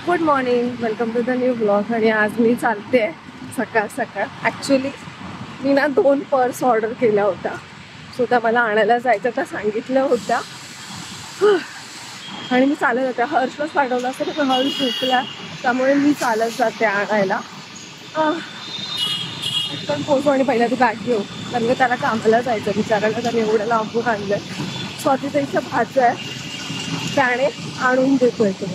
Good morning, welcome to the new blog. आणि आज मी चालते सकाळ सकाळ. ॲक्च्युली मी ना 2 पर्स ऑर्डर केल्या होत्या. सो त्या मला आणायला जायचं तर सांगितलं होत्या आणि मी चालत होते. हर्षलाच पाठवलं असतं पण हर्ष झोपला, त्यामुळे मी चालत जाते आणायला. पण पोहोचू आणि पहिल्या ती बॅग घेऊ, कारण की त्याला कामाला जायचं. विचारायला त्याने एवढं लांबून आणलं. स्वातीताईचं भाचं आहे, त्याने आणून देतोय. तो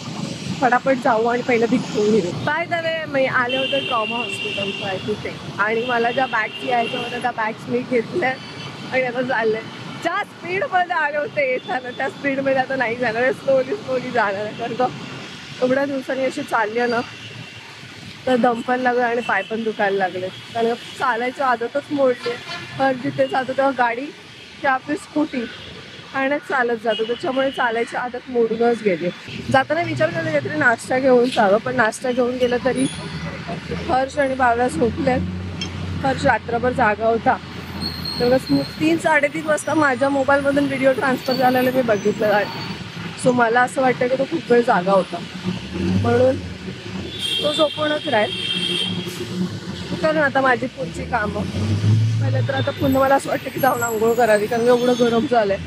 फटाफट जाऊ आणि पहिलं ती घेऊन येऊ. काय झाले, मी आले होते ट्रॉमा हॉस्पिटलचं आहे तिथे, आणि मला ज्या बॅग्स यायच्या होत्या त्या बॅग्स मी घेतल्या आणि आता चाललंय. ज्या स्पीडमध्ये आले होते येताना त्या स्पीडमध्ये आता नाही जाणार आहे, स्लोली जाणार आहे. कारण का एवढ्या दिवसांनी अशी चालली ना तर दम पण लागलं आणि पाय पण दुखायला लागले. कारण चालायची आदतच मोडली. तर जिथे जातो तेव्हा गाडी किंवा आपली स्कूटी आणि चालत जातो, त्याच्यामुळे चालायची आदत मोडूनच गेली. जाताना विचार करतो काहीतरी नाश्ता घेऊन जावं, पण नाश्ता घेऊन गेलं तरी हर्ष आणि बाबा झोपलेत. हर्ष रात्रभर जागा होता. तर 3-3:30 वाजता माझ्या मोबाईलमधून व्हिडिओ ट्रान्सफर झालेला मी बघितलं आहे. सो मला असं वाटतं की तो खूप वेळ जागा होता, म्हणून तो झोपूनच राहील. कारण आता माझी पुढची कामं पहिलं तर आता पुन्हा मला असं वाटतं की जाऊन आंघोळ करावी, कारण एवढं गरम झालंय.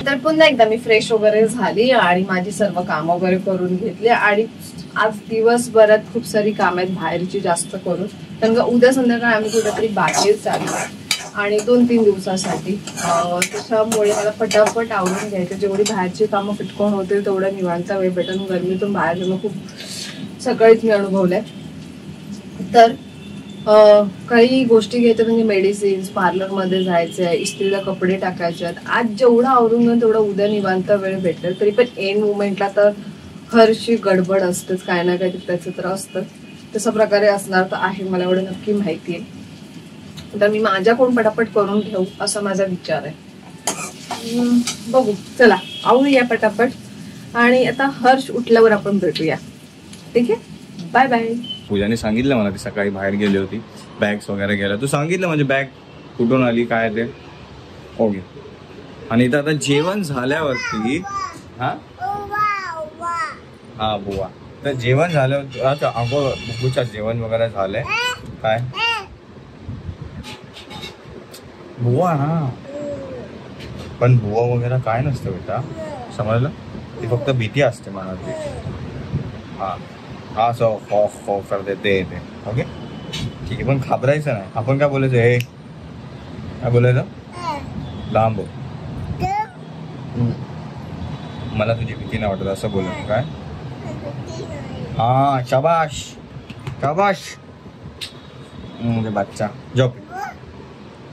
तर पुन्हा एकदा मी फ्रेश वगैरे झाली आणि माझी सर्व कामं वगैरे करून घेतली. आणि आज दिवसभरात खूप सारी कामं आहेत बाहेरची, जास्त करून. कारण का उद्या संध्याकाळी आम्ही कुठेतरी बाहेर चाललो आणि 2-3 दिवसासाठी. त्याच्यामुळे मला फटाफट आवडून घ्यायचं. जेवढी बाहेरची कामं पटकन होतील तेवढं निवांतचा वेळ भेटून. गरमीतून बाहेर जाणं खूप सकाळीच मी अनुभवलंय. तर काही गोष्टी घ्यायच्या म्हणजे मेडिसिन्स, पार्लरमध्ये जायचं आहे, इस्त्रीला कपडे टाकायचे आहेत. आज जेवढं आवरून घेऊन तेवढं उद्या निवांत वेळ भेटेल. तरी पण एन मुवमेंटला तर हरशी गडबड असतेच, काय ना काय त्याचं तर असतं. तशा प्रकारे असणार तर आहे, मला एवढं नक्की माहिती आहे. तर मी माझ्याकडून पटापट करून घेऊ असा माझा विचार आहे. बघू, चला आवरूया पटापट. आणि आता हर्ष उठल्यावर आपण भेटूया, ठीक आहे? Bye bye. पूजाने सांगितलं मला, ती सकाळी बाहेर गेली होती, बॅग्स वगैरे गेल्या. तू सांगितलं म्हणजे बॅग कुठून आली काय ते. ओके. आणि इथं आता जेवण झाल्यावरती हा बुवा, तर जेवण झाल्यावर आता बुकूच्या जेवण वगैरे झालंय. काय बुवा ना, पण बुवा वगैरे काय नसतं बेटा, समजलं? ती फक्त भीती असते मनातली. हा सो हो करते ते. ओके ठीक आहे, पण घाबरायचं नाही. आपण काय बोलायचं, हे काय बोलायचं, लांब मला तुझी भीती नाही वाटत असं बोलायचं. काय हा शाबाश शाबाश म्हणजे बच्चा जॉब.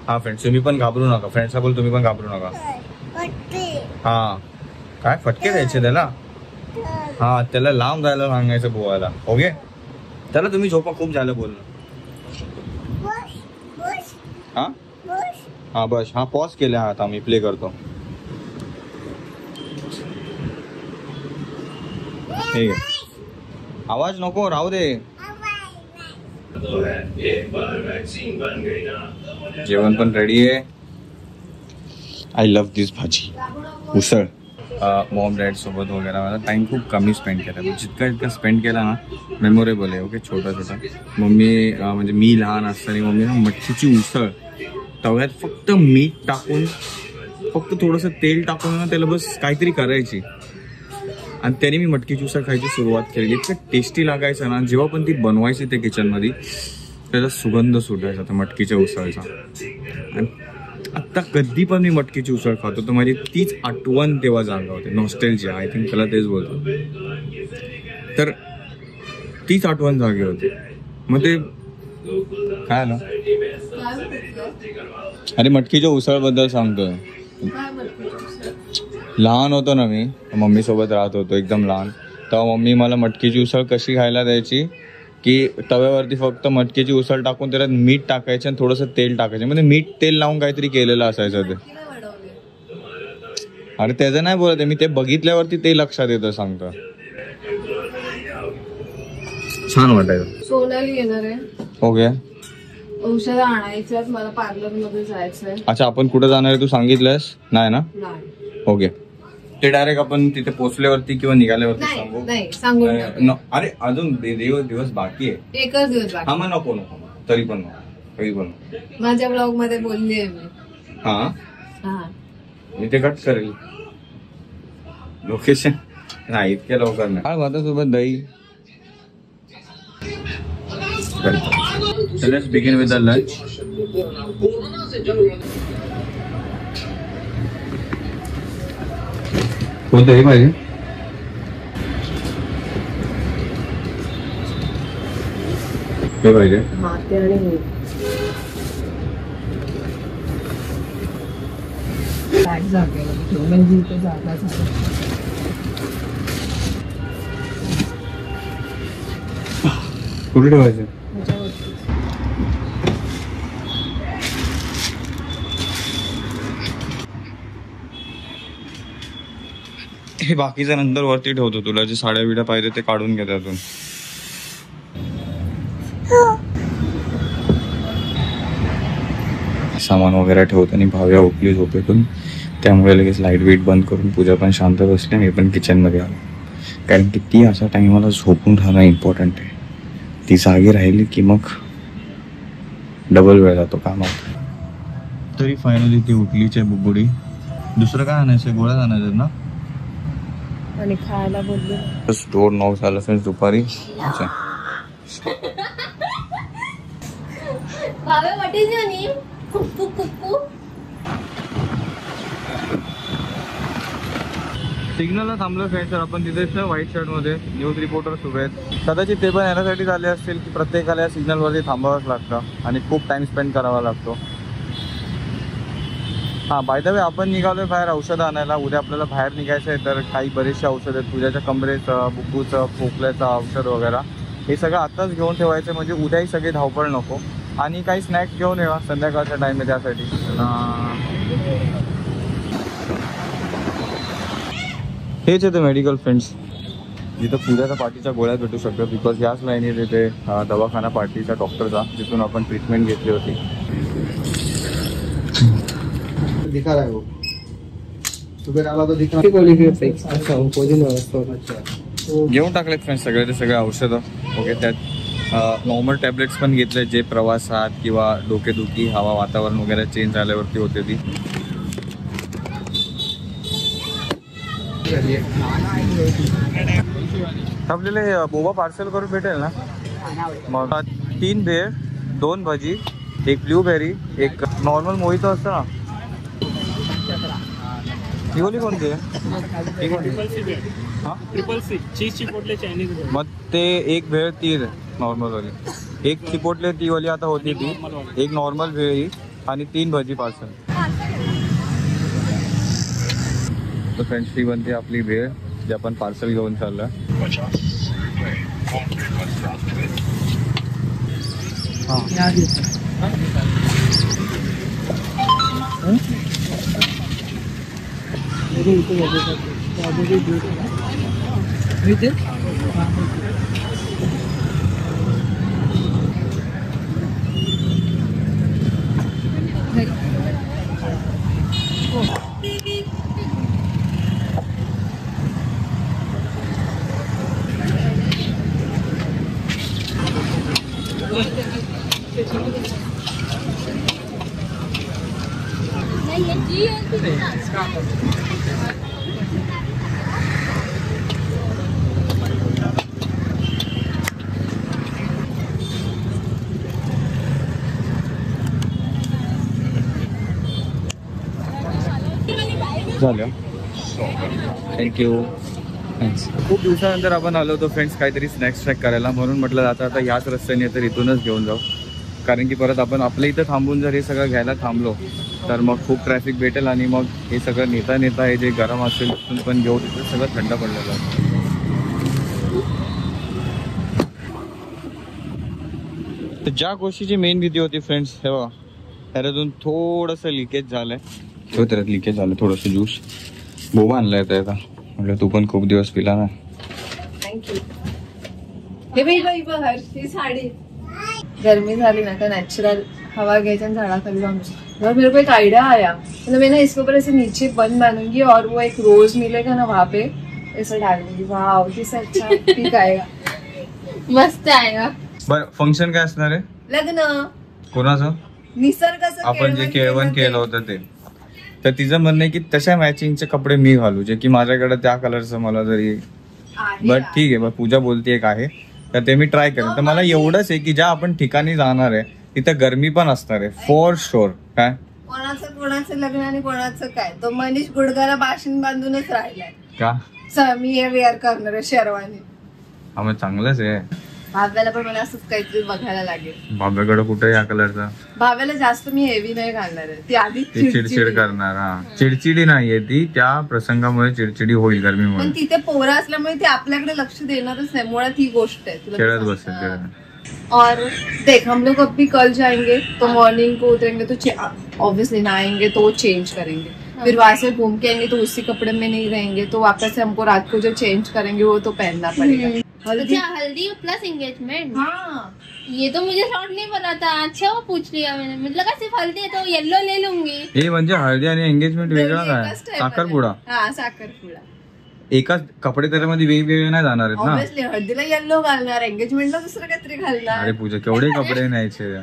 हा फ्रेंड्स, तुम्ही पण घाबरू नका. फ्रेंड्सला बोल तुम्ही पण घाबरू नका. हा काय फटके द्यायचे त्याला. हा त्याला लांब जायला सांगायचं बुवाला. ओके, त्याला तुम्ही झोपा, खूप झालं बोलणं. हा बस. हा पॉज केला. आता मी प्ले करतो. ठीक आहे, आवाज नको राहू दे. जेवण पण रेडी आहे. आय लव्ह दिस भाजी, उसळ. मॉम डॅड सोबत वगैरे मला टाइम खूप कमी स्पेंड केला. जितका स्पेंड केला ना मेमोरेबल आहे. ओके, छोटा. मम्मी म्हणजे मी लहान असताना मम्मी ना मच्छीची उसळ तव्यात फक्त मीठ टाकून, फक्त थोडंसं तेल टाकून ना त्याला बस काहीतरी करायची, आणि त्याने मी मटकीची उसळ खायची सुरुवात केली. इतकं टेस्टी लागायचं ना. जेव्हा पण ती बनवायची त्या किचनमध्ये त्याचा सुगंध सुटायचा त्या मटकीच्या उसळचा. आणि आत्ता कधी पण मी मटकीची उसळ खातो तर माझी तीच आठवण तेव्हा जागा होते. नॉस्टॅल्जिया, आय थिंक त्याला तेच बोलतो. तर तीच आठवण जागी होते. मग ते काय ना, अरे मटकीच्या उसळ बद्दल सांगतोय. लहान होतो ना मी, मम्मी सोबत राहत होतो एकदम लहान. तेव्हा मम्मी मला मटकीची उसळ कशी खायला द्यायची की तव्यावरती फक्त मटकीची उसळ टाकून त्याच्यात मीठ टाकायचं आणि थोडंसं तेल टाकायचं. म्हणजे मीठ तेल लावून काहीतरी केलेलं असायचं ते. अरे त्याचं नाही बोलत, मी ते बघितल्यावरती ते लक्षात येतं. सांगतो, छान वाटायचं. सोनाली येणार आहे. ओके, औषध आणायचं, मला पार्लर मध्ये जायचंय. अच्छा, आपण कुठे जाणार आहे तू सांगितलंस नाही ना? नाही. ओके, ते डायरेक्ट आपण तिथे पोहोचल्यावरती किंवा निघाल्यावरती नाही सांगू? नाही सांगून टाकू. अरे अजून दिवस बाकी आहे. एकच दिवस हा बाकी. मग नको तरी पण काही पण माझ्या ब्लॉग मध्ये बोलली आहे मी. हा हा मी ते कट करेल लोकेशन. नाही इतक्या लवकर नाही. काय भातासोबत दही. So let's begin with the lunch. कोणतं हे पाहिजे? हे पाहिजे. माते आणि बॅग जागेला ठेव, म्हणजे इथे जागा झाली. कुठे ठेवायचं? त्याच्यावरती हे बाकीचं नंतर वरती ठेवतो. तुला जे साड्या बिड्या पाहिजे ते काढून घे त्यातून. सामान वगैरे ठेवतो आणि भाव्या उठली झोपेतून, त्यामुळे लगेच लाईट बीट बंद करून पूजा पण शांत बसली. मी पण किचनमध्ये आलो, कारण की ती अशा टाइमाला झोपून राहणं इम्पॉर्टंट आहे. ती जागी राहिली की मग डबल वेळ जातो कामात. तरी फायनली ती उठलीच आहे बुबुडी. दुसरं काय आणायचं? गोळ्या आणायचं ना. आणि खायला बोलले. डोर नॉक झालं फ्रेंड्स दुपारी. अच्छा बाबा what is your name? कुक्कू कुक्कू. सिग्नलला थांबलो फ्रेंड्स. तर आपण तिथेच व्हाईट शर्ट मध्ये न्यूज रिपोर्टर उभे आहेत. कदाचित ते पण येण्यासाठी झाले असतील की प्रत्येकाला या सिग्नलवरती थांबावंच लागतं आणि खूप टाइम स्पेंड करावा लागतो. हां बाय द वे आपण निघालोय बाहेर औषधं आणायला. उद्या आपल्याला बाहेर निघायचं आहे, तर काही बरेचसे औषध आहेत. पूजाच्या कमरेचं, बुक्कूचं, खोकल्याचं औषध वगैरे हे सगळं आत्ताच घेऊन ठेवायचं, म्हणजे उद्याही सगळी धावपळ नको. आणि काही स्नॅक्स घेऊन येवा संध्याकाळच्या टाइम आहे त्यासाठी. हेच येतं मेडिकल फ्रेंड्स, जिथं पूजाच्या पाठीच्या गोळ्या भेटू शकतात. बिकॉज याच लाईनीत येते दवाखाना पाठीचा डॉक्टरचा, जिथून आपण ट्रीटमेंट घेतली होती. दिखा रहा है वो सुबह डाला तो दिखा घेऊन टाकलेत फ्रेंड्स सगळे ते सगळे औषधं. ओके, त्यात नॉर्मल टॅबलेट्स पण घेतले जे प्रवासात किंवा डोकेदुखी, हवा वातावरण वगैरे चेंज झाल्यावरती होते ती. आपल्याला बोबा पार्सल करून भेटेल ना. मग 3 भेळ, 2 भजी, 1 ब्लूबेरी, 1 नॉर्मल मोहितो असतं ना. ही गोली कोणती आहे? ट्रिपल सी चीज चिपोटले चायनीज. मग ते 1 भेळ 3 नॉर्मल वाली, 1 चिपोटले ती वाली आता होती ती, 1 नॉर्मल भेळ आणि 3 भजी पार्सल. तर फ्रेंड्स ती बनते आपली भेळ जी आपण पार्सल घेऊन चाललोय. झालं. थँक्यू. खूप दिवसानंतर आपण आलो होतो फ्रेंड्स काहीतरी स्नॅक्स ट्रॅक करायला, म्हणून म्हटलं आता ह्याच रस्त्याने तर इथूनच घेऊन जाऊ. कारण की परत आपण आपल्या इथं थांबून जर हे सगळं घ्यायला थांबलो तर मग खूप ट्रॅफिक भेटेल आणि मग हे सगळं नेता हे जे गरम असेल तिथून पण घेऊ, तिथं सगळं थंड पडलेलं आहे. तर ज्या गोष्टीची मेन भीती होती फ्रेंड्स, हे बघा त्यातून थोडंसं लिकेज झालंय. त्यात लिकेज झालं थोडंसं. ज्यूस बोबा आणलाय त्याचा, म्हटलं तू पण खूप दिवस पिला ना. थँक्यू. हे बघ ही साडी. गरमी झाली ना तर नॅचरल हवा घ्यायच्या झाडाखाली जाऊन और मेरे को एक आइडिया आया, मतलब मैं ना इसके ऊपर ऐसे नीचे बन डालूंगी और वो एक रोज मिलेगा ना वहाँ पे ऐसा डालूंगी. वाह किससे अच्छा पीक आएगा. मस्त आएगा. बरं फंक्शन काय असणार आहे लग्न कोणाचं निसर्गाचं आपण जे केळवण केलं होतं ते. तर तिचं म्हणणं आहे की तशा मॅचिंगचे कपडे मी घालू जे की माझ्याकडे त्या कलरचं मला जरी बट ठीक आहे. बट पूजा बोलते एक आहे तर ते मी ट्राय करेन. तर मला एवढंच आहे की ज्या आपण ठिकाणी जाणार आहे तिथं गरमी पण असणार आहे फॉर शुअर. काय कोणाचं लग्न आणि कोणाचं काय, तो मनीष गुडघाला बाशिंग बांधूनच राहिलाय का मी हे वेअर करणार आहे शेरवानी. हा मग चांगलंच आहे. भाव्याला पण मला असंच काहीतरी बघायला लागेल. बाब्याकडे कुठे या कलरचा भाव्याला जास्त मी हेवी नाही घालणार आहे, ती आधी ती चिडचिड करणार. हा चिडचिडी नाहीये ती, त्या प्रसंगामुळे चिडचिडी होईल पण गरमीमुळे. तिथे पोरं असल्यामुळे ती आपल्याकडे लक्ष देणारच नाही, मुळात ही गोष्ट आहे. तुला खेळत कसं बसेल वाटतं? खेळत. और देख हम लोग अभी कल जाएंगे तो मॉर्निंग को उतरेंगे तो ऑब्वियसली नहाएंगे तो चेंज करेंगे, फिर वहां से घूम के आएंगे तो उसी कपड़े में नहीं रहेंगे, तो वापस से हमको रात को जो चेंज करेंगे वो तो पहनना पड़ेगा. हल्दी अच्छा हल्दी प्लस एंगेजमेंट. हाँ ये तो मुझे शॉर्ट नहीं पता था. अच्छा वो पूछ लिया मैंने. मुझे लगा सिर्फ हल्दी है तो येलो ले लूंगी. हे म्हणजे हळदी आणि एंगेजमेंट वेगळा काय एकाच time साखरपुडा मध्ये. हा साखरपुडा. एकाच कपडे त्याच्यामध्ये वेगवेगळे नाही जाणार आहेत ना. ऑब्विसली हळदीला येल्लो घालणार, एंगेजमेंटला दुसरं काहीतरी घालणार. अरे पूजा केवढे कपडे न्यायचे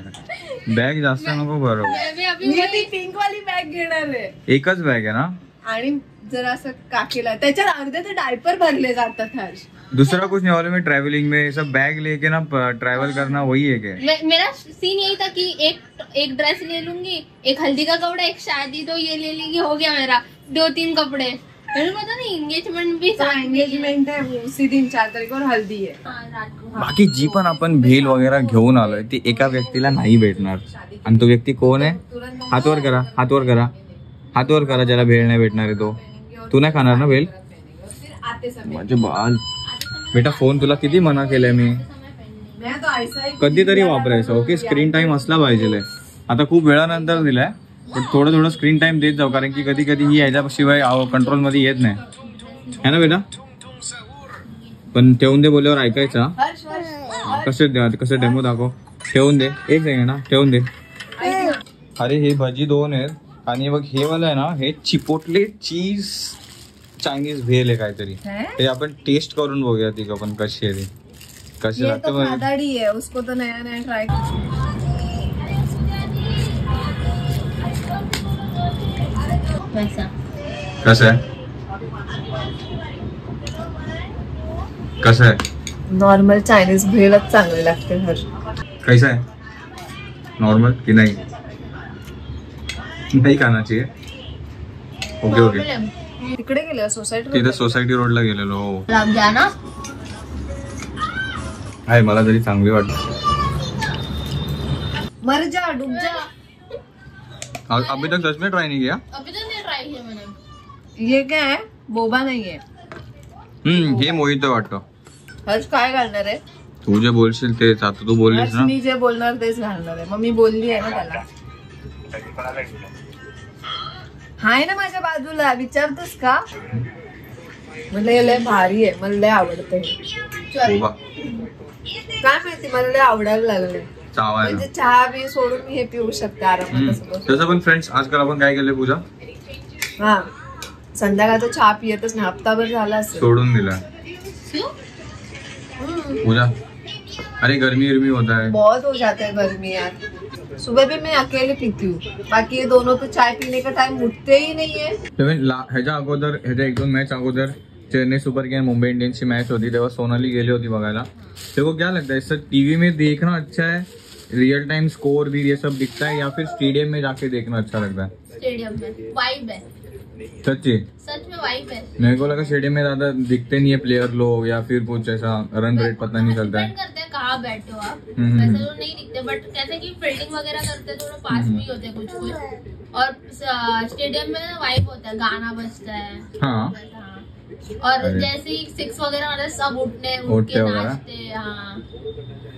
बॅग जास्त नको बरोबर. मैं अभी मी ती पिंक वाली बॅग घेणार आहे एकच बॅग आहे ना. आणि जरा असं काकीला त्याच्यात अर्धे तर डायपर भरले जातात. हर्ष दूसरा कुछ नहीं वाले में ट्रैवलिंग में सब बैग लेके ना ट्रैवल करना वही है क्या. मेरा सीन यही था कि एक ड्रेस ले लूंगी, एक हल्दी का कपड़ा, एक शादी, तो ये ले लेंगी, हो गया मेरा 2-3 कपड़े. मैंने पता नहीं एंगेजमेंट भी साथ में एंगेजमेंट है उसी दिन 4 तारीख और हल्दी है. हाँ, रात को. हाँ. बाकी जी पण आपण भेल वगैरे घेऊन आलोय ती एका व्यक्तीला नाही भेटणार. आणि तो व्यक्ती कोण आहे. हात वर करा, हात वर करा, हात वर करा. ज्याला भेल नाही भेटणार आहे तो. तू नाही खाणार ना भेल. माझे बाल बेटा फोन तुला किती मना केलंय मी. मैं तो ऐसा ही कधीतरी वापरायचं ओके. स्क्रीन टाइम असला पाहिजे. आता खूप वेळानंतर दिलाय पण थोडं थोडं स्क्रीन टाइम देत जाऊ कारण की कधी कधी ही याच्याशिवाय कंट्रोल मध्ये येत नाही है ना बेटा. पण ठेवून दे बोलल्यावर ऐकायचा. कसं डेमो दाखव. ठेवून दे एक सेकंड ना ठेवून दे. अरे हे भजी 2 आहेत आणि बघ हे वाला आहे ना हे चिपोटले चीज चायनीज भेल आहे काहीतरी. ते आपण टेस्ट करून बघूया ती आपण कशी आहे ती कशी ये लागते. तो खादाड़ी है, उसको तो नया नया ट्राई. वैसा कसं आहे कसं आहे. नॉर्मल चायनीज भेलच चांगले लागते. हर्ष कैसा है नॉर्मल की नहीं नहीं खाना चाहिए. Okay okay. तिकडे गेले सोसायटी तिथे सोसायटी रोडला गेलेलो. लग जाना. आहे मला तरी चांगली वाटत. मर जा डूब जा. अभी तक सच में ट्राई नहीं किया. अभी तो नहीं ट्राई किया मैंने. ये क्या है. बोबा नाही आहे. हे मोहित वाटतं. हर्ष काय घालणार आहे. तू जे बोलशील तेच. आता तू बोललीस हर्ष ना. मी जे बोलणार तेच घालणार आहे. मग मी बोलली आहे ना त्याला. हाय ना माझ्या बाजूला विचारतोस का. म्हणलं हे लय भारी आहे मला लय आवडतं. उभा. काय माहिती मला लय आवडायला लागले. चावायला म्हणजे चहा बी सोडून मी हे पिऊ शकते आरामात असं बसून. तसं पण फ्रेंड्स आजकाल आपण काय केलंय पूजा हा संध्याकाळचा चहा पियतच नाही. हप्ताभर झाला असेल. सोडून दिला पूजा. अरे गर्मी गर्मी होता है. बहुत हो जाता है गर्मी यार. सुबह भी मैं अकेले पीती हूँ, बाकी ये दोनों तो चाय पीने का टाइम उठते ही नहीं है. ह्याच्या अगोदर ह्याच्या 1-2 मॅच अगोदर Chennai super king Mumbai Indians की मैच होती तेव्हा सोनाली गेली होती बघायला. तेरे को क्या लगता है इससे टीवी में देखना अच्छा है, रियल टाइम स्कोर भी ये सब दिखता है, या फिर स्टेडियम में जाके देखना अच्छा लगता है. स्टेडियम में वाइब है. सच्ची सच में वाइब है. मेरे को लगा स्टेडियम में ज्यादा दिखते नहीं है प्लेयर लोग या फिर कुछ ऐसा रन रेट पता नहीं चलता है. डिपेंड करते हैं कहाँ बैठे हो आप. वैसे तो नहीं दिखते बट कैसे कि फील्डिंग वगैरह करते हैं थोड़ा पास भी होते हैं कुछ. और स्टेडियम में वाइब होता है, गाना बजता है. हाँ और जैसे ही 6 वगैरह वाले सब उठ उठते के वगैरह. नाचते. हाँ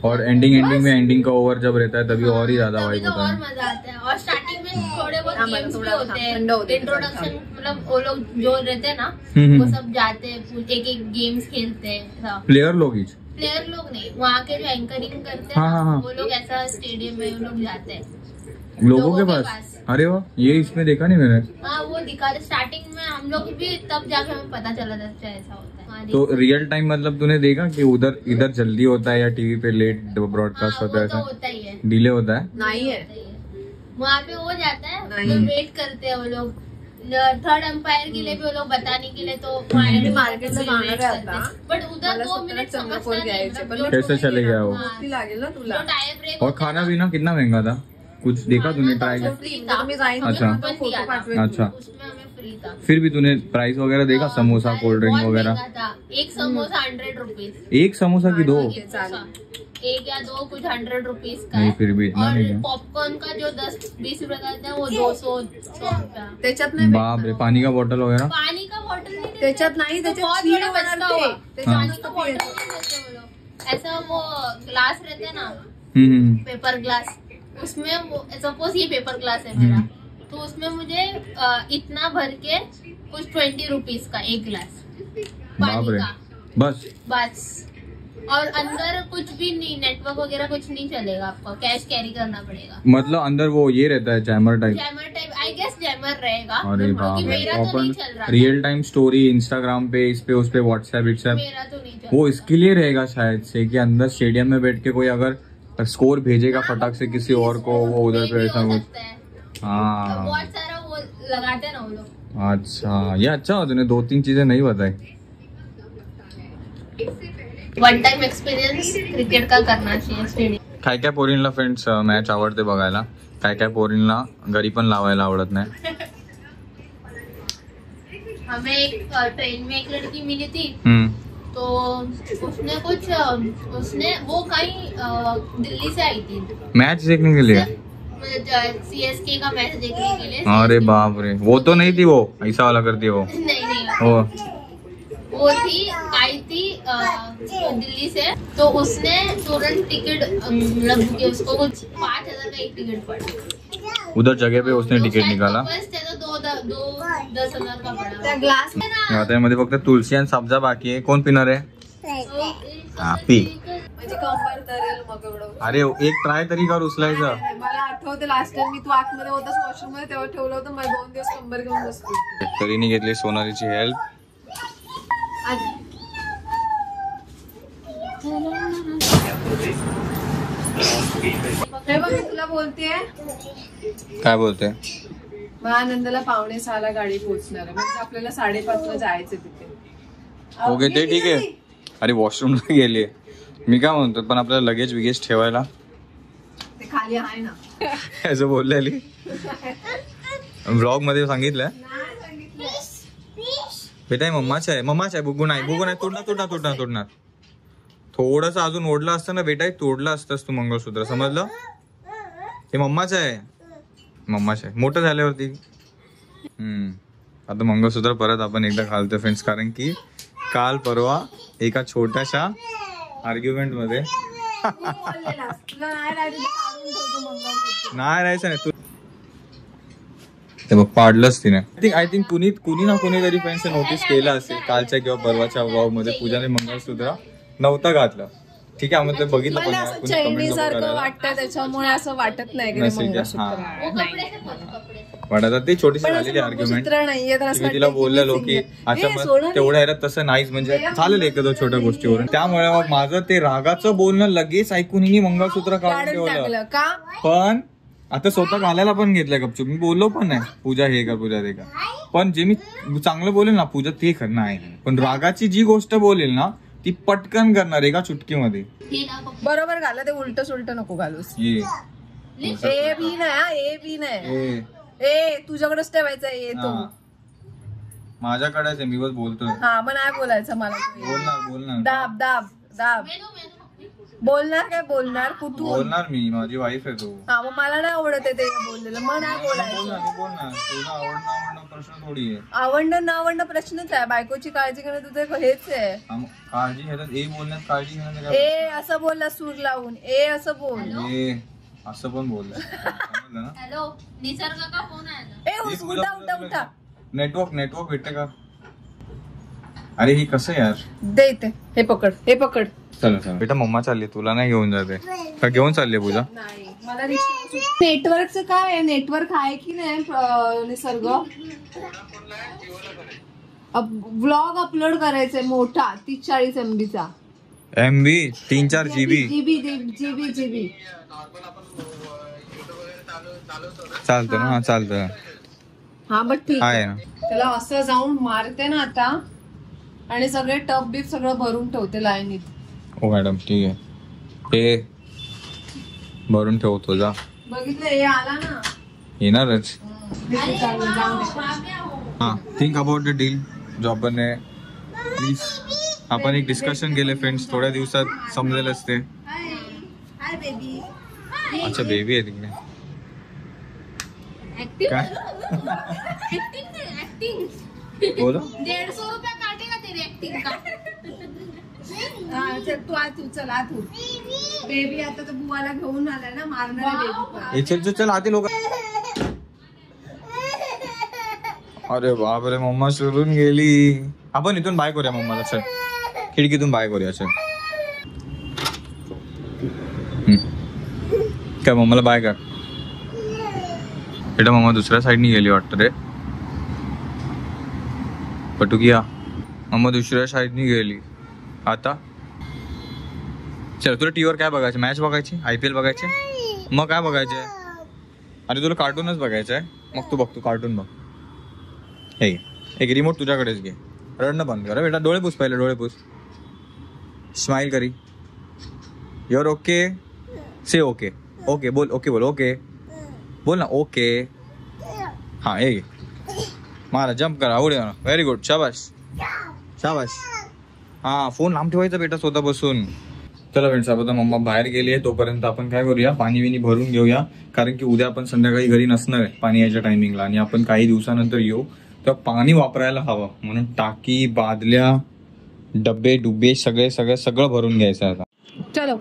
और एंडिंग में एंडिंग का ओवर जब रहता है तभी और ही ज्यादा तभी वाइब तो होता और है. मजा आता है. और स्टार्टिंग में थोड़े बहुत हाँ, गेम्स भी थोड़ा होते ठंडा होता हैं. है. इंट्रोडक्शन मतलब वो लोग जो रहते हैं ना हम्म. वो सब जाते हैं एक गेम्स खेलते हैं. प्लेयर लोग ही. प्लेयर लोग नहीं, वहाँ के जो एंकरिंग करते हैं हाँ, हाँ, हाँ. वो लोग ऐसा स्टेडियम में वो लोग जाते हैं लोगों के पास अरे वाह, ये इसमें देखा नहीं मैंने। हाँ वो दिखा रहे स्टार्टिंग में, हम लोग भी तब जाके हमें पता चला था ऐसा होता है। हाँ, तो रियल टाइम मतलब तूने देखा कि उधर इधर जल्दी होता है या टीवी पे लेट ब्रॉडकास्ट होता है? वो तो ऐसा होता ही है, डिले होता है? नाही है, वहाँ पे हो जाता है, नहीं। तो वेट करते हैं वो लोग थर्ड एम्पायर के लिए भी, वो लोग बताने के लिए, तो मार्केट में जाणार आहे आता। बट उधर मला 2 स्वतःला मिनट चंद्रपूर समझता नहीं, घ्यायचे, मतलब पण जो कैसे चले गया वो? हाँ, ती लागेल ना तुला। जो टायर ब्रेक और खाना पीना कितना महंगा था? कुछ देखा तूने, ट्राई किया? तुम्ही जायचं अच्छा। ना, तो फोटो पाठवेल अच्छा, उसमें हमें फ्री था। फिर भी तूने प्राइस वगैरह देखा? समोसा, कोल्ड ड्रिंक बहुत वगैरह? महंगा था, एक समोसा 100 रुपीज, एक समोसा की 2? एक या 2 कुछ 100 रुपीज का नहीं, है। फिर भी इतना नहीं और है। पॉपकॉर्न का जो 10-20 रुपए का था वो 200 रुपया। त्याच्यात नाही बाप रे, पानी का बोतल वगैरह? पानी का बॉटल नहीं देते, त्याच्यात नाही, तो त्याच्यात बहुत शीड बड़ा होणार बचका ते. हुआ। त्याच्यात हाँ। पानी का बॉटल नहीं देते वो लोग, ऐसा वो ग्लास रहते हैं ना, हम्म। पेपर ग्लास, उसमें सपोज ये पेपर ग्लास है मेरा, तो उसमें मुझे इतना भर के कुछ 20 रुपीज का एक ग्लास बाप पानी रे, का, बस? और अंदर कुछ भी नहीं, नेटवर्क वगैरह कुछ नहीं चलेगा, आपको कैश कैरी करना पड़ेगा। मतलब अंदर वो ये रहता है jammer type? Jammer type, I guess jammer रहेगा। अरे बाप क्योंकि रे, मेरा तो ओपन नहीं चल रहा था। रियल टाइम स्टोरी इंस्टाग्राम पे, इस पे उस पे व्हाट्सएप मेरा तो नहीं चल वो रहा इसके लिए रहेगा शायद से कि अंदर स्टेडियम में बैठ के कोई अगर स्कोर भेजेगा फटाक से किसी और को, वो उधर पे ऐसा हो कुछ। सकता है। हाँ, बहुत सारा वो लगाते हैं ना वो लोग। अच्छा, ये अच्छा हो, तूने 2-3 चीजें नहीं बताई। वन टाइम एक्सपिरियन्स क्रिकेट का करना चाहिए स्टेडियम। काय काय पोरींना फ्रेंड्स मॅच आवडते बघायला, काय काय पोरींना घरी पण लावायला आवडत नाही। हमें एक ट्रेन में एक लड़की मिली थी, हम्म, तो उसने वो कहीं दिल्ली से आई थी मैच देखने के लिए? CSK का मैच देखने के लिए। अरे बाप रे, वो तो नहीं थी, वो ऐसा वाला करती है वो? नहीं, वो थी आई थी दिल्ली से, तो उसने तुरंत टिकट मतलब कि उसको कुछ 5,000 का एक टिकट पड़ा उधर जगह पे उसने टिकट निकाला। तो 10,000 का पड़ा। त्या ग्लास आता यामध्ये फक्त तुलसी आणि सब्जा बाकी आहे, कोण पिणार आहे? हा, पी. म्हणजे कंबर धरेल मग एवढं. अरे एक ट्राय तरी कर उचलायचं. मला आठवते लास्ट टाइम मी तू आतमध्ये होतास वॉशरूम मध्ये, तेव्हा ठेवलं होतं, मला 2 दिवस कंबर घेऊन बसली. तरीने घेतली सोनालीची हेल्प. हे बघ, मी तुला बोलतेय, काय बोलते? महानंदला 5:45 गाडी पोहोचणार आहे, म्हणजे आपल्याला 5:30ला जायचं तिथे. ओके, ते ठीक आहे. अरे वॉशरूमला गेली. मी काय म्हणतो, पण आपल्याला लगेज विगेज ठेवायला ते खाली आहे ना. असं बोललेली ब्लॉग मध्ये सांगितलं. बेटा हे मम्माच आहे, बुगू नाही, तोडणार. थोडस अजून ओढलं असतं ना बेटा, तोडलं असतंस तू मंगळसूत्र, समजलं? हे मम्माच आहे, मोठं झाल्यावरती. आता मंगळसूत्र परत आपण एकदा घालतो फ्रेंड्स, कारण की काल परवा एका छोट्याशा आर्ग्युमेंट मध्ये नाही राहायचं नाही तू. ते बघ पाडलंच तिने. आय थिंक कुणी ना कोणीतरी फ्रेंड्स नोटीस केलं असेल कालच्या किंवा परवाच्या व्लॉग मध्ये पूजाने मंगळसूत्र नव्हतं घातलं. ठीक आहे, आम्ही ते बघितलं पण मला नाही, असं कुणी comment चैनी नको सारखं करायला. वाटतं, त्याच्यामुळे असं वाटत नाही की ते Message आहे, मंगळसूत्र हा. आहे. वो कपड़े से कपड़े से। पण आता ते छोटीशी पण झालेली असं आर्ग्युमेंट. मंगळसूत्र नाहीये तर असं मी तिला वाटतं की बोललेलो ते की सिंगल. अच्छा ए, मग सोडा तेवढ्या ह्याच्यात तसं नाहीच, म्हणजे चालेल एखाद्या छोट्या गोष्टीवरून. त्यामुळे मग माझं ते रागाचं बोलणं लगेच ऐकून हिने मंगळसूत्र काढून काढून ठेवलं. टाकलं का? पण आता स्वतः घालायला पण घेतलंय गपचूप. मी बोललो पण नाही पूजा हे कर, पूजा ते कर. पण जे मी चांगलं बोलेल ना पूजा ते कर, नाही. पण रागाची जी गोष्ट बोलेल ना ती पटकन करणार एका चुटकीमध्ये. हे ना कपड़े। बरोबर घाला, ते उलट सुलट नको घालूस. ये ए बी नाही हा, ए बी नाही. ए, ए तुझ्याकडेच ठेवायचा ए तो. हा. माझ्याकडेच आहे, मी बस बोलतोय. हा मग नाही बोलायचं मला तू. बोलणार दाब दाब दाब. बोलणार काय बोलणार कुठून? बोलणार मी, माझी वाईफ आहे तू. हा मग मला नाही आवडत आहे ते बोललेलं, मग नाही बोलायचं. बोलणार तुला आवडणं प्रश्न थोडी आहे. आवडणं न आवडणं प्रश्नच आहे. बायकोची काळजी घेणं तुझं हेच आहे. काळजी घेतात, ए बोलण्यात काळजी घेण्यात ए असं बोलला सूर लावून, ए असं बोल. ए असं पण बोललं, समजलं ना? हेलो, निसर्ग का फोन आया था। ए उठा उठा उठा. नेटवर्क भेटते का? अरे ही कसं यार. दे इथे, हे पकड, हे पकड. चल बेटा, मम्मा चालली, तुला नाही घेऊन जाते का? घेऊन चालली पूजा? नाही मला नेटवर्कचं काय आहे? नेटवर्क आहे की नाही निसर्ग? व्लॉग अपलोड करायचंय मोठा 30-40 MB चा. MB 3-4 GB जीबी चालतं ना? चालतं. हा बट ठीक आहे ना. त्याला असं जाऊन मारते ना आता आणि सगळे टप बीप सगळं भरून ठेवते लाईनीत. हो मॅडम ठीक आहे. हे भरून ठेवतो जा. बघितलं हे आला ना येणारच. जाऊन हा थिंक अबाउट द डील जो आपण प्लीज आपण एक डिस्कशन केले फ्रेंड्स. थोड्या दिवसात समजेलच ते. अच्छा बेबी आहे तिकडे. काय बोलो 150 रुपया काटेगा तेरी एक्टिंग का. तू आ तू चला तू बेबी आता तर बुवाला घेऊन आलाय ना मारणार बेबी. चल चल आते लोक. अरे बापरे मम्मा सोडून गेली. आपण इथून बाय करूया मम्माला. चल खिडकीतून बाय करूया. चल काय मम्माला बाय कर. बेटा मम्मा दुसऱ्या साईडनी गेली वाटतं रे. पटुकिया मम्मा दुसऱ्या साईडनी गेली. आता चल तुला टीव्हीवर काय बघायचं? मॅच बघायची? IPL बघायचे? मग काय बघायचंय? अरे तुला कार्टूनच बघायचंय. मग तू बघ तू कार्टून बघ. हे एक रिमोट तुझ्याकडेच घे. रडणं बंद कर बेटा. डोळे पुस पहिले. डोळे पुस. Smile curry. Your okay. Say okay. Okay बोल. ओके बोल. ओके बोल ना. ओके हा हे घे. मारा जम्प करा. उड्या. Very good. शाबाश शाबाश. हा फोन लांब ठेवायचा बेटा स्वतः बसून. चला फ्रेंड्स आता मम्मा बाहेर गेली आहे. तोपर्यंत आपण काय करूया पाणी विनी भरून घेऊया. कारण की उद्या आपण संध्याकाळी घरी नसणार आहे पाणी यायच्या टायमिंगला. आणि आपण काही दिवसानंतर येऊ तर पाणी वापरायला हवं म्हणून टाकी बादल्या डब्बे डुब्बे सगळं भरून घ्यायचं आता. चलो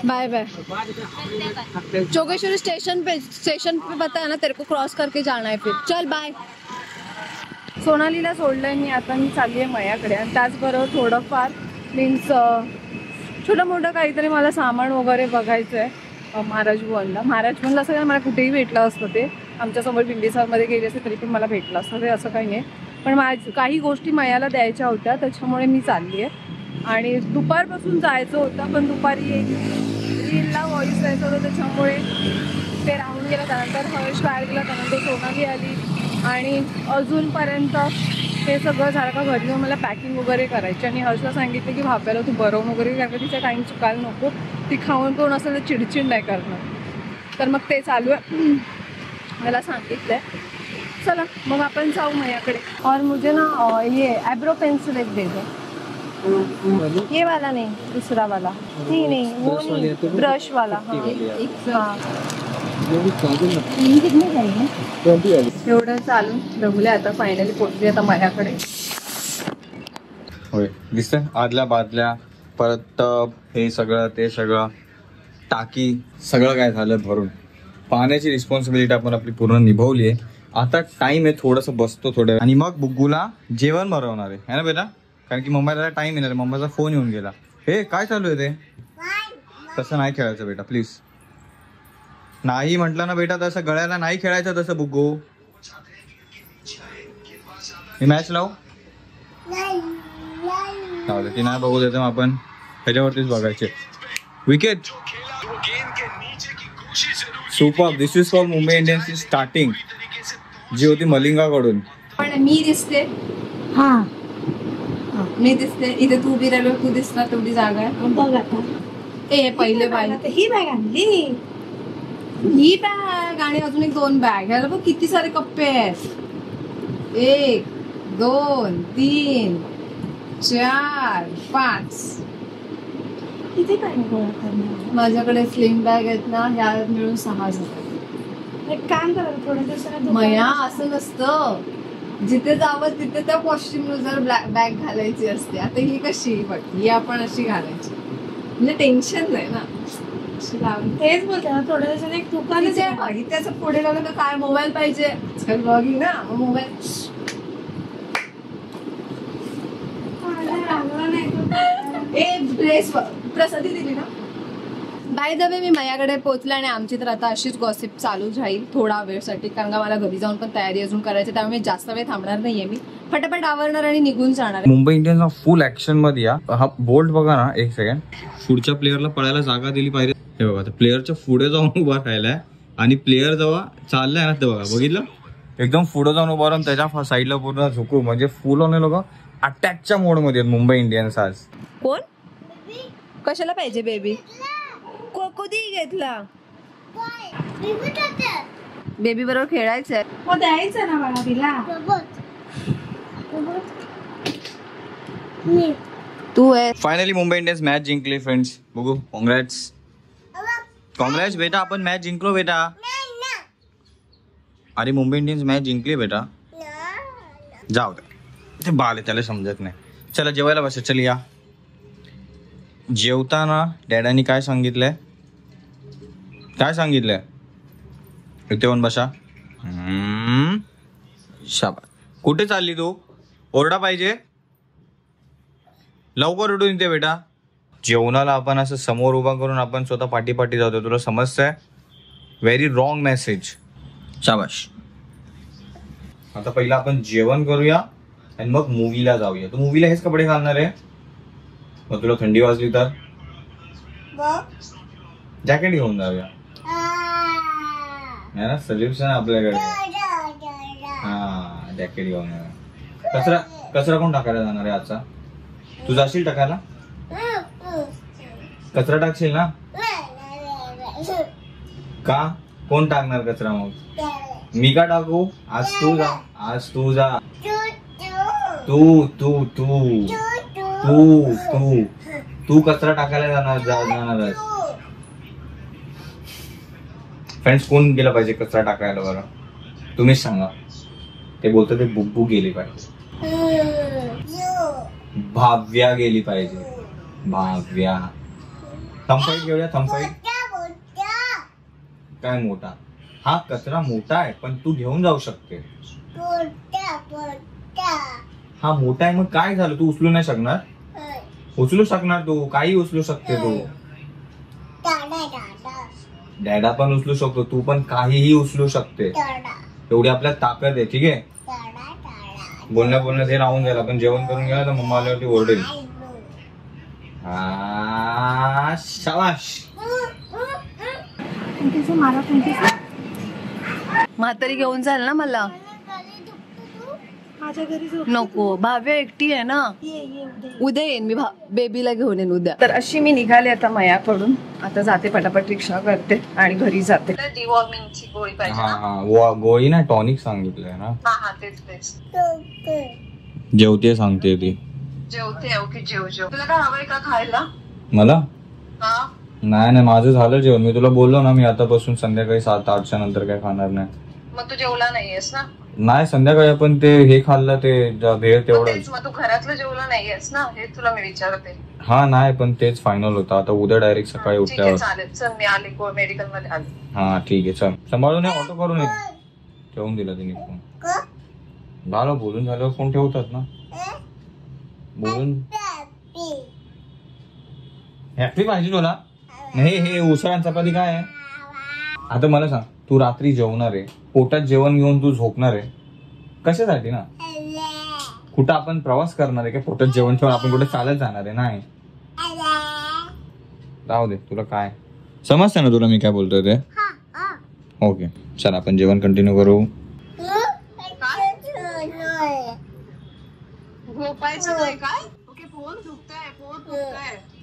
बाय बाय. जोगेश्वरी स्टेशन पे बताया ना तेरे को क्रॉस करके जाना है फिर. चल बाय. सोनालीला सोडलंय मी. आता मी चालली आहे मयाकडे. आणि त्याचबरोबर थोडंफार मीन्स छोटं मोठं काहीतरी मला सामान वगैरे बघायचं आहे. महाराज भुवनला असं मला कुठेही भेटलं असतं. ते आमच्यासमोर बिंबिसारमध्ये गेले असते तरी पण मला भेटलं असतं. ते असं काही नाही. पण काही गोष्टी मयाला द्यायच्या होत्या त्याच्यामुळे मी चालली आहे. आणि दुपारपासून जायचं होतं पण दुपारी रीलला व्हॉइस द्यायचं होतं त्याच्यामुळे ते राहून गेलं. त्यानंतर हर्ष बाहेर गेला. त्यानंतर सोनाली आली. आणि अजूनपर्यंत ते सगळं झालं का घरी जाऊन मला पॅकिंग वगैरे करायची. आणि हर्षला सांगितलं की भाप्याला तू बरवून वगैरे कारण तिचा टाईम चुकायला नको. ती खाऊन पिऊन असेल तर चिडचिड नाही करणार. तर मग ते चालू आहे. मला सांगितलं आहे. चला मग आपण जाऊ मयाकडे. और मुझे ना ये आयब्रो पेन्सिल एक दे दो. ये वाला नहीं दूसरा वाला. नहीं वो नहीं ब्रश वाला. हाँ एवढं चालून रघुले आता फायनली पोहोचली आता माझ्याकडे. होय दिसतंय आदल्या बादल्या परत हे सगळं ते सगळं टाकी सगळं काय झालं भरून. पाण्याची रिस्पॉन्सिबिलिटी आपण आपली पूर्ण निभावली आहे. आता टाइम आहे थोडंसं बसतो थोडं आणि मग बुग्गूला जेवण भरवणार आहे ना बेटा. कारण की मम्मीला टाइम येणार. मम्मीचा फोन येऊन गेला. हे काय चालू आहे ते? तसं नाही खेळायचं बेटा प्लीज. नाही म्हटलं ना बेटा तसं गळ्याला नाही खेळायचं तसं बुग्गू. ही मॅच लावू ती नाही बघू देतो आपण ह्याच्यावरतीच बघायचे. Wicket super. This is for Mumbai Indians starting जी होती मलिंगाकडून. पण मी दिसते. हा मी दिसते इथे. तू उभी राहिलो तू दिसणार तेवढी जागा आहे. बघ आता ए पहिले बॅग ही बॅग आणली. ही बॅग आणि अजून एक 2 बॅग. ह्याला बघ किती सारे कप्पे आहेत. 1 2 3 4 5. किती बॅग गोळा करणार? माझ्याकडे स्लिम बॅग आहेत ना ह्या मिळून 6 झाले. एक काम करा थोड्या दिवसाला मया असं नसतं. जिथे जावं तिथे त्या कॉस्ट्युमनुसार बॅग घालायची असते. आता ही कशी बघ ही आपण अशी घालायची म्हणजे टेन्शन नाही ना. तेच बोलते ना थोड्या दिवसाने एक दुकान त्याचं पुढे लागलं तर काय मोबाईल पाहिजे बघी ना. मोबाईल ड्रेस प्रसादी दिली ना. बाय द वे मी माझ्याकडे पोहोचले आणि आमची तर आता अशीच गॉसिप चालू राहील थोडा वेळसाठी, कारण का मला घरी जाऊन पण तयारी अजून करायची, त्यामुळे जास्त वेळ थांबणार नाहीये मी, फटाफट आवरणार आणि निघून जाणार. मुंबई इंडियन्सला फुल ऍक्शन मध्ये या. हा बोल्ट बघा ना, एक सेकंड, पुढच्या प्लेअरला पळायला जागा दिली पाहिजे. हे बघा, प्लेअरच्या पुढे जाऊन उभा राहिलाय आणि प्लेअर जेव्हा चाललाय ना, ते बघा, बघितलं, एकदम पुढे जाऊन उभा राहून त्याच्या साईडला पूर्ण झुकू, म्हणजे फुल ऑन लोक अटॅकच्या मोड मध्ये आहेत मुंबई इंडियन्स आज. कोण कशाला पाहिजे बेबी? कधी घेतला बेबी बरोबर खेळायचंय, द्यायचं ना मला तिला. तू आहे. फायनली मुंबई इंडियन्स मॅच जिंकली फ्रेंड्स. बघू, कॉंग्रॅट्स कॉंग्रॅट्स बेटा, आपण मॅच जिंकलो बेटा. अरे मुंबई इंडियन्स मॅच जिंकली बेटा. जाऊ दे, ते बाल आहे, त्याला समजत नाही. चला जेवायला बसा. चल या. जेवताना डॅडानी काय सांगितलंय, काय सांगितलंय? इथे येऊन बसा. शाबास. कुठे चालली तू? ओरडा पाहिजे, लवकर उठून इथे बेटा. जेवणाला आपण असं समोर उभा करून आपण स्वतः पाठी पाठी जातो, तुला समजतंय? Very wrong message. शाबाश. आता पहिला आपण जेवण करूया आणि मग मूवीला जाऊया. तू मूवीला हेच कपडे घालणार आहे? मग तुला थंडी वाजली तर जॅकेट घेऊन जाऊया. सोल्युशन आपल्याकडे. हा, जॅकेट घेऊन जाऊया. कचरा कोण टाकायला जाणार आहे आजचा? तू जाशील टाकायला? कचरा टाकशील ना? का? कोण टाकणार कचरा मग? मी का टाकू? आज तू जा, आज तू जा. तू तू तू तू तू तू कचरा टाकायला जाणार. फ्रेंड्स, कोण गेलं पाहिजे कचरा टाकायला? बरं तुम्हीच सांगा. ते बोलतो ते बुब्बू गेली पाहिजे, भाव्या गेली पाहिजे, भाव्या. थंबफाईट घेऊया. थंबफाईट काय मोठा? हा कचरा मोठा आहे पण तू घेऊन जाऊ शकते. हा मोठा आहे, मग काय झालं? तू उचलू नाही शकणार? उचलू शकणार, तू काही उचलू शकते. तू डॅडा पण उचलू शकतो, तू पण काहीही उचलू शकते. एवढी आपल्यात ताकद आहे. ठीक आहे, बोलण्यात हे राहून जाईल. आपण जेवण करून गेला तर मम्मा आल्यावरती ओरडेल. शाबाश. म्हातारी घेऊन जाईल ना मला? नको, भाव्या एकटी आहे ना. उद्या येईन मी, बेबीला घेऊन येईन उद्या. तर अशी मी निघाले आता मयाकडून. आता जाते, पटापट रिक्षा करते आणि घरी जाते. डिवॉर्मिंगची गोळी पाहिजे. हा, गोळी ना, टॉनिक सांगितलंय ना. हा तेच. जेवते सांगते ती. जेवते. ओके, जेव. तुला काय हवंय का खायला? मला नाही, माझं झालं जेवण. मी तुला बोललो ना, मी आतापासून संध्याकाळी 7-8च्या नंतर काय खाणार नाही. मग तू जेवला नाहीयेस ना? नाही, संध्याकाळी आपण ते हे खाल्लं, ते भेळ तेवढंच. मग तू घरातलं जेवला नाहीयेस ना, हे तुला मी विचारते. हा नाही, पण तेच फायनल होतं. आता उद्या डायरेक्ट सकाळी उठल्यावर. चालेल, चल मी आले, मेडिकल मध्ये आले. हा ठीक आहे, चल. सांभाळून ऑटो करून ये. ठेवून दिला तिने फोन. झालं, बोलून झाल्यावर फोन ठेवतात ना. बोलून हॅपी पाहिजे तुला? नाही, हे उसळ चपाती काय आहे? आता मला सांग, तू रात्री जेवणार आहे, पोटात जेवण घेऊन तू झोपणार आहे, कशासाठी ना? कुठं आपण प्रवास करणार आहे का? पोटात जेवण ठेवून आपण कुठे चालत जाणार आहे? नाही, राहू दे. तुला काय समजतं ना, तुला मी काय बोलतोय ते? ओके, चल आपण जेवण कंटिन्यू करू.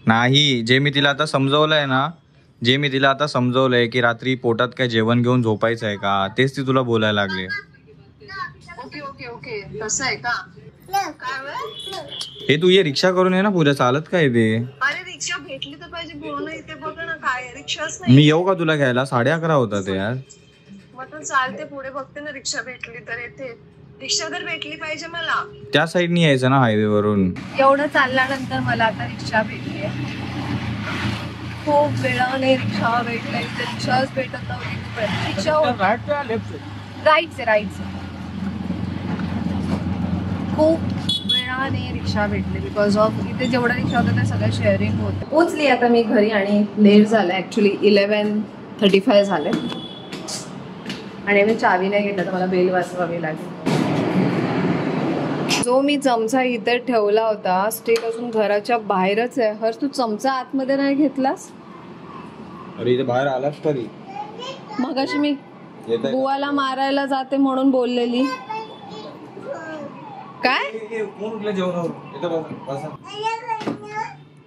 नाही, जे मी तिला आता समजवलंय की रात्री पोटात काय जेवण घेऊन झोपायचं आहे का, तेच ती तुला बोलायला लागले. ओके, तसं आहे का? हे तू ये, रिक्षा करून ये ना पूजा. चालत काय ते? अरे रिक्षा भेटली तर पाहिजे. पूर्ण इथे बघ ना, काय रिक्षाच नाही. मी येऊ का तुला घ्यायला? 11:30 होता ते यार. मग चालते, पुढे बघते ना, रिक्षा भेटली तर येते. रिक्षा तर भेटली पाहिजे मला. त्या साईडनी यायचं ना, हायवे वरून. एवढं चालल्यानंतर मला आता रिक्षा भेटली. खूप वेळाने रिक्षा भेटली. रिक्षाच भेटत नव्हती. रिक्षा राईट. खूप वेळा नाही रिक्षा भेटली बिकॉज ऑफ इथे जेवढा रिक्षा होता ते सगळं शेअरिंग होतं. पोचली आता मी घरी आणि लेट झालं ॲक्च्युली 11:35 झाले आणि मी चावी नाही घेतला तर मला बेल वाजवावी लागेल. जो मी चमचा इथे ठेवला होता स्टिल अजून घराच्या बाहेरच आहे. हर्ष तू चमचा आतमध्ये नाही घेतलास? अरे इथे बाहेर आलास तरी मगाशी मी बुवाला मारायला जाते म्हणून बोललेली. काय कोण उठलं जेवणावर?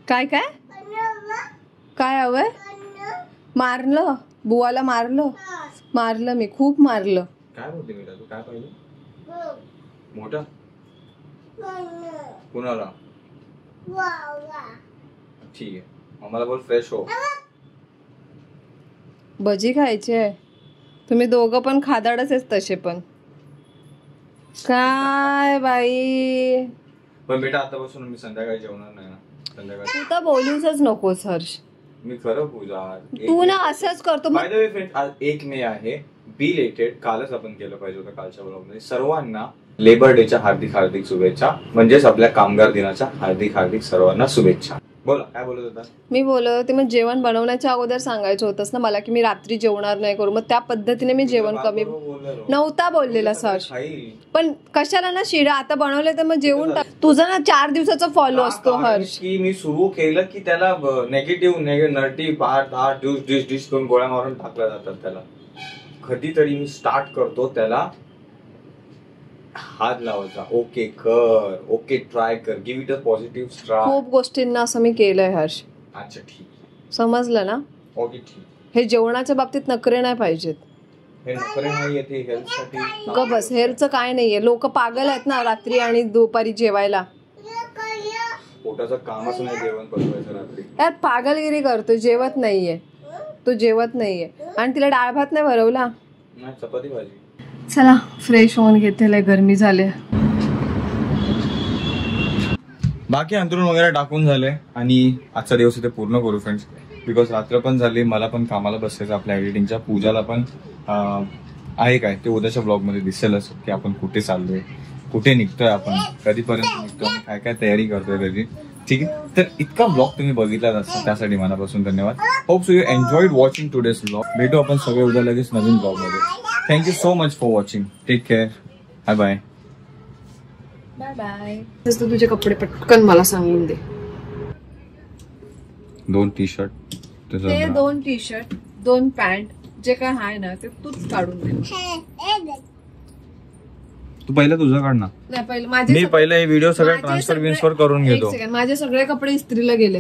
काय काय काय हवंय? मारलं बुवाला, मारलं मी, खूप मारलं. काय बोलते बेटा तू? काय पाहिजे? मोठा कुणाला? ठीक आहे आम्हाला बोल फ्रेश हो. भजी खायचे. तुम्ही दोघं पण खादाडच आहेस तसे पण. काय बाई पण बेटा आतापासून मी संध्याकाळी जेवणार नाही ना. संध्याकाळी तू तर बोलूच नकोस हर्ष. मी खरं पूजा तू ना असंच करतो. बाय द वे फ्रेंड्स आज 1 मे आहे. बिलेटेड कालच आपण केलं पाहिजे होतं कालच्या ब्लॉगमध्ये. सर्वांना लेबर डेच्या हार्दिक शुभेच्छा. म्हणजेच आपल्या कामगार दिनाच्या हार्दिक सर्वांना शुभेच्छा. बोला काय बोलत होता? मी बोलत होते मग जेवण बनवण्याच्या अगोदर सांगायचं होतंस ना मला की मी रात्री जेवणार नाही करू. मग त्या पद्धतीने मी जेवण कमी नव्हता बोललेला सर. पण कशाला ना शिडा आता बनवले तर मग जेवून टाक. तुझा ना 4 दिवसाचा फॉलो असतो हर्ष. की मी सुरू केलं की त्याला नेगेटिव्ह नटी भात डिश करून गोळ्या मारून टाकल्या जातात. त्याला कधीतरी मी स्टार्ट करतो त्याला हात लावायचा. ओके कर, ओके ट्राय कर, give it a positive try. खूप गोष्टींना असं मी केलंय हर्ष. अच्छा ठीक समजलं ना? ओके ठीक. हे जेवणाच्या बाबतीत नखरे नाही पाहिजेत. हे नखरे नाही येते हेल्थसाठी. ग बस हेरचं काय नाहीये. लोक पागल आहेत ना रात्री आणि दुपारी जेवायला. पोटाचं कामच नाही जेवण बनवायचं रात्री. त्यात पागलगिरी करतो. जेवत नाहीये तो, जेवत नाहीये. आणि तिला डाळ भात नाही भरवला. नाही चपाती भाजी. चला फ्रेश होऊन घेते. लय गरमी झाले. बाकी अंतरून वगैरे टाकून झाले आणि आजचा दिवस इथे पूर्ण करू फ्रेंड्स. बिकॉज रात्र पण झाली. मला पण कामाला बसायचं आपल्या एडिटिंगच्या. पूजाला पण आहे काय ते उद्याच्या ब्लॉग मध्ये दिसेलच की आपण कुठे चाललोय, कुठे निघतोय, आपण कधीपर्यंत निघतोय, काय काय तयारी करतोय त्याची. ठीक आहे तर इतका ब्लॉग तुम्ही बघितलाच असता त्यासाठी मनापासून धन्यवाद. Hope so you enjoyed watching today's vlog. भेटू आपण सगळे उद्या लगेच नवीन ब्लॉग मध्ये. Thank you so much for watching. Take care. Bye bye. Bye bye. तू तुझे कपडे पटकन मला सांगून दे. 2 टी-शर्ट, ते 2 टी-शर्ट 2 पॅन्ट जे काय आहे ना ते तूच काढून दे. तू पहिलं तुझं काढ ना. नाही पहिलं माझे मी पहिलं हे व्हिडिओ सगळं ट्रान्सफर करून घेतो. माझे सगळे कपडे इस्त्रीला गेले.